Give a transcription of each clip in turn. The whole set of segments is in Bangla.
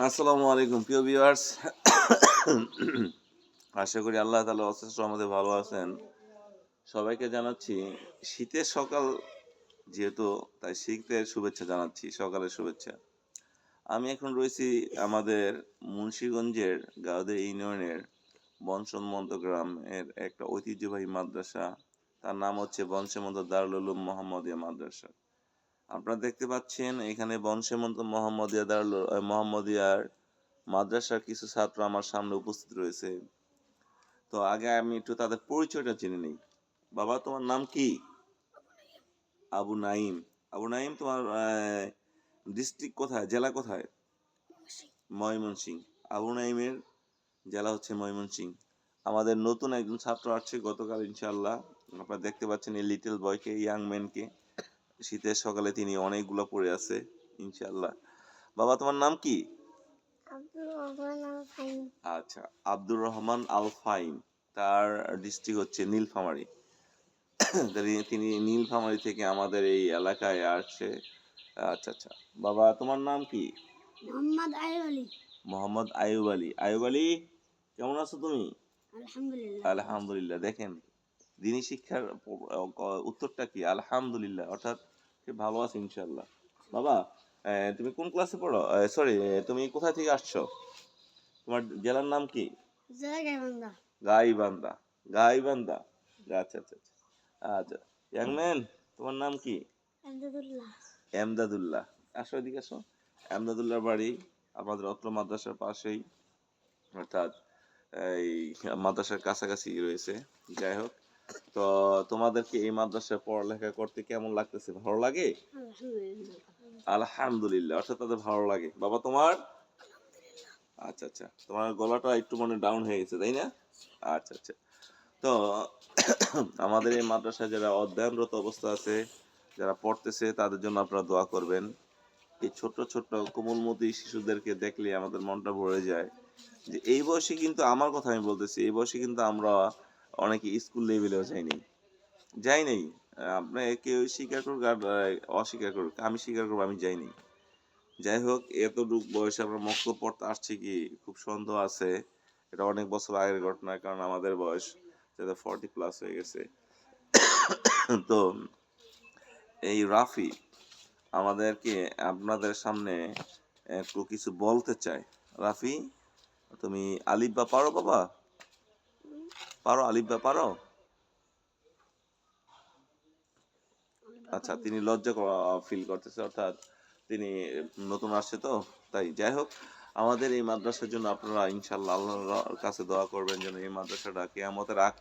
আসসালামু আলাইকুম প্রিয় ভিউয়ার্স। আশা করি আল্লাহ তাআলা অশেষ রহমতে ভালো আছেন। সবাইকে জানাচ্ছি শীতের সকাল যেহেতু, তাই শীতের শুভেচ্ছা জানাচ্ছি, সকালের শুভেচ্ছা। আমি এখন রয়েছি আমাদের মুন্সিগঞ্জের গাউদে ইউনিয়নের বনসম্মত গ্রামের একটা ঐতিহ্যবাহী মাদ্রাসা। তার নাম হচ্ছে বনসম্মত দারুল উলুম মোহাম্মদিয়া মাদ্রাসা। আপনারা দেখতে পাচ্ছেন এখানে বনসম্মত মোহাম্মদিয়ার মাদ্রাসার কিছু ছাত্র আমার সামনে উপস্থিত রয়েছে। তো আগে আমি একটু তাদের পরিচয়টা জেনে নিই। বাবা, তোমার নাম কি? আবু নাইম। আবু নাইম, তোমার ডিস্ট্রিক্ট কোথায়, জেলা কোথায়? ময়মনসিংহ। আবু নাইমের জেলা হচ্ছে ময়মনসিংহ। আমাদের নতুন একজন ছাত্র আসছে গতকাল, ইনশাআল্লাহ। আপনারা দেখতে পাচ্ছেন এই লিটল বয়কে, ইয়াং ম্যানকে। শীতের সকালে তিনি অনেকগুলো পড়ে আছে, ইনশাআল্লাহ। বাবা, তোমার নাম কি? আচ্ছা, আব্দুর রহমান আল ফাইম। তার ডিস্ট্রিক্ট হচ্ছে নীলফামারী। তিনি নীলফামারী থেকে আমাদের এই এলাকায় আসছে। আচ্ছা আচ্ছা, বাবা তোমার নাম কি? মোহাম্মদ আইয়ুব আলী। মোহাম্মদ আইয়ুব আলী। আইয়ুব আলী, কেমন আছো তুমি? আলহামদুলিল্লাহ। আলহামদুলিল্লাহ। দেখেন, দিনী শিক্ষার উত্তরটা কি? আলহামদুলিল্লাহ, অর্থাৎ সে ভালো আছে ইনশাআল্লাহ। বাবা, তুমি কোন ক্লাসে পড়ো? সরি, তুমি কোথা থেকে আসছো? তোমার জেলার নাম কি? জেলা গাইবান্ধা। গাইবান্ধা। গাইবান্ধা, আচ্ছা আচ্ছা আচ্ছা। আচ্ছা, ইয়াং ম্যান, তোমার নাম কি? আমদাদুল্লাহ। এমদাদুল্লাহ। আসো, এদিকে আসো। এমদাদুল্লাহর বাড়ি আমাদের অত্র মাদ্রাসার পাশেই, অর্থাৎ এই মাদ্রাসার কাছাকাছি রয়েছে। যাই হোক, তো তোমাদেরকে এই মাদ্রাসায় পড়ালেখা করতে কেমন লাগতেছে? ভালো লাগে? আলহামদুলিল্লাহ। আলহামদুলিল্লাহ, অর্থাৎ তাদের ভালো লাগে। বাবা তোমার? আচ্ছা আচ্ছা, তোমার গলাটা একটু মানে ডাউন হয়ে গেছে, তাই না? আচ্ছা আচ্ছা। তো আমাদের এই মাদ্রাসায় যারা অধ্যয়নরত অবস্থা আছে, যারা পড়তেছে, তাদের জন্য আপনারা দোয়া করবেন। এই ছোট্ট ছোট্ট কোমলমতি শিশুদেরকে দেখলে আমাদের মনটা ভরে যায়। যে এই বয়সে কিন্তু, আমার কথা আমি বলতেছি, এই বয়সে কিন্তু আমরা অনেকে স্কুল লেভেলেও যাই নাই। আপনি কেউ স্বীকার করুক আর অস্বীকার করুক, আমি স্বীকার করবো আমি যাইনি। যাই হোক, এতটুক বয়সে আমরা মক্তব পড়তে আসছি কি খুব সন্দেহ আছে। এটা অনেক বছর আগের ঘটনা, কারণ আমাদের বয়স যাতে 40+ হয়ে গেছে। তো এই রাফি আমাদেরকে আপনাদের সামনে একটু কিছু বলতে চাই। রাফি, তুমি আলিফ বা পারো? বাবা পারো? আলিফ বা পারো? আচ্ছা, তিনি লজ্জা ফিল করতেছে, অর্থাৎ তিনি নতুন আসছে তো, তাই। যাই হোক, আমাদের এই মাদ্রাসার জন্য আপনারা ইনশাল্লাহ আল্লাহর কাছে দোয়া করবেন যেন এই মাদ্রাসাটা কেয়ামতের আগ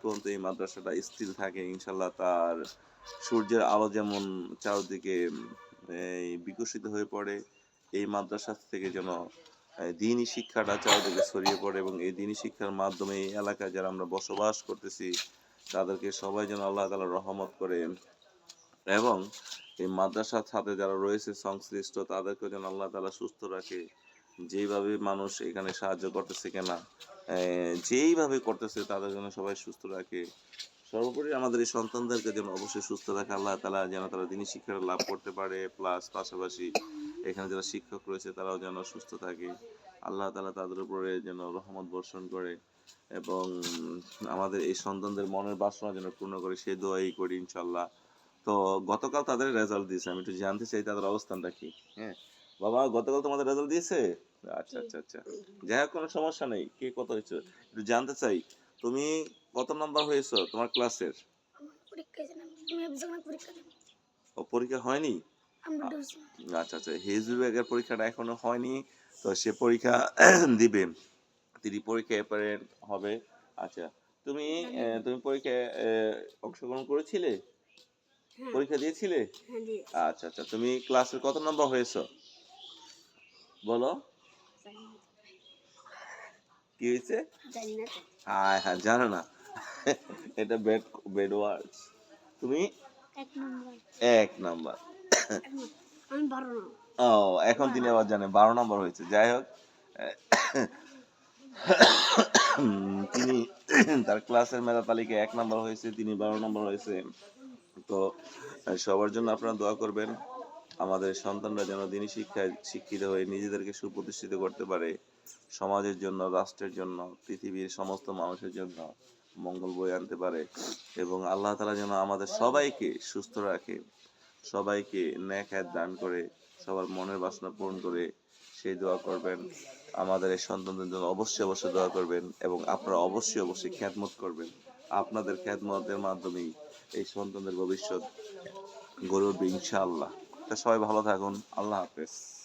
পর্যন্ত এই মাদ্রাসাটা স্থির থাকে ইনশাল্লাহ। তার সূর্যের আলো যেমন চারদিকে এই বিকশিত হয়ে পড়ে, এই মাদ্রাসা থেকে যেন দ্বীনি শিক্ষাটা চারদিকে ছড়িয়ে পড়ে, এবং এই দ্বীনি শিক্ষার মাধ্যমে এই এলাকায় যারা আমরা বসবাস করতেছি তাদেরকে সবাই যেন আল্লাহ তাআলা রহমত করেন, এবং এই মাদ্রাসার সাথে যারা রয়েছে সংশ্লিষ্ট তাদেরকে যেন আল্লাহ তাআলা সুস্থ রাখে। যেইভাবে মানুষ এখানে সাহায্য করতেছে কিনা, যেইভাবে করতেছে, তাদের জন্য সবাই সুস্থ রাখে। সর্বোপরি আমাদের এই সন্তানদেরকে যেন অবশ্যই সুস্থ রাখে আল্লাহ তাআলা, যেন তারা দিনী শিক্ষা লাভ করতে পারে, প্লাস পাশাপাশি এখানে যারা শিক্ষক রয়েছে তারাও যেন সুস্থ থাকে। আল্লাহ তাআলা তাদের উপরে যেন রহমত বর্ষণ করে, এবং আমাদের এই সন্তানদের মনের বাসনা যেন পূর্ণ করে, সেই দোয়াই করি ইনশাল্লাহ। তো গতকাল তাদের রেজাল্ট দিয়েছে, আমি একটু জানতে চাই তাদের অবস্থানটা কি। হ্যাঁ বাবা, গতকাল তোমাদের রেজাল্ট দিয়েছে? আচ্ছা আচ্ছা আচ্ছা, যাই হোক, কোনো সমস্যা নেই। কে কত হয়েছে একটু জানতে চাই। তুমি কত নাম্বার হয়েছো তোমার ক্লাসের? ও, পরীক্ষা হয়নি? আচ্ছা আচ্ছা, হিজ বিভাগের পরীক্ষাটা এখনো হয়নি, তো সে পরীক্ষা দিবে। তিনি পরীক্ষায় অ্যাপারেন্ট হবে। আচ্ছা, তুমি তুমি পরীক্ষায় অংশগ্রহণ করেছিলে? পরীক্ষা দিয়েছিলে? আচ্ছা আচ্ছা, তুমি ক্লাসের কত নাম্বার হয়েছো বলো? কি হয়েছে? হ্যাঁ হ্যাঁ, জানো না? এটা বেড ওয়ার্ডস। তুমি 1 নাম্বার। আমি 12 না। ও, এখন তিনি আবার জানে 12 নাম্বার হয়েছে। যাই হোক, তিনি তার ক্লাসের মেধা তালিকায় 1 নাম্বার হয়েছে, তিনি 12 নাম্বার হয়েছে। তো সবার জন্য আপনারা দোয়া করবেন। আমাদের সন্তানরা যেন দিনী শিক্ষায় শিক্ষিত হয়ে নিজেদেরকে সুপ্রতিষ্ঠিত করতে পারে, সমাজের জন্য, রাষ্ট্রের জন্য, পৃথিবীর সমস্ত মানুষের জন্য মঙ্গল বয়ে আনতে পারে, এবং আল্লাহ তাআলা যেন আমাদের সবাইকে সুস্থ রাখে, সবাইকে নেক হায়াত দান করে, সবার মনের বাসনা পূরণ করে, সেই দোয়া করবেন। আমাদের এই সন্তানদের জন্য অবশ্যই অবশ্যই দোয়া করবেন, এবং আপনারা অবশ্যই অবশ্যই খ্যাতমত করবেন। আপনাদের খ্যাতমতের মাধ্যমেই এই সন্তানদের ভবিষ্যৎ গড়ে উঠবে ইনশাআল্লাহ। তা সবাই ভালো থাকুন। আল্লাহ হাফেজ।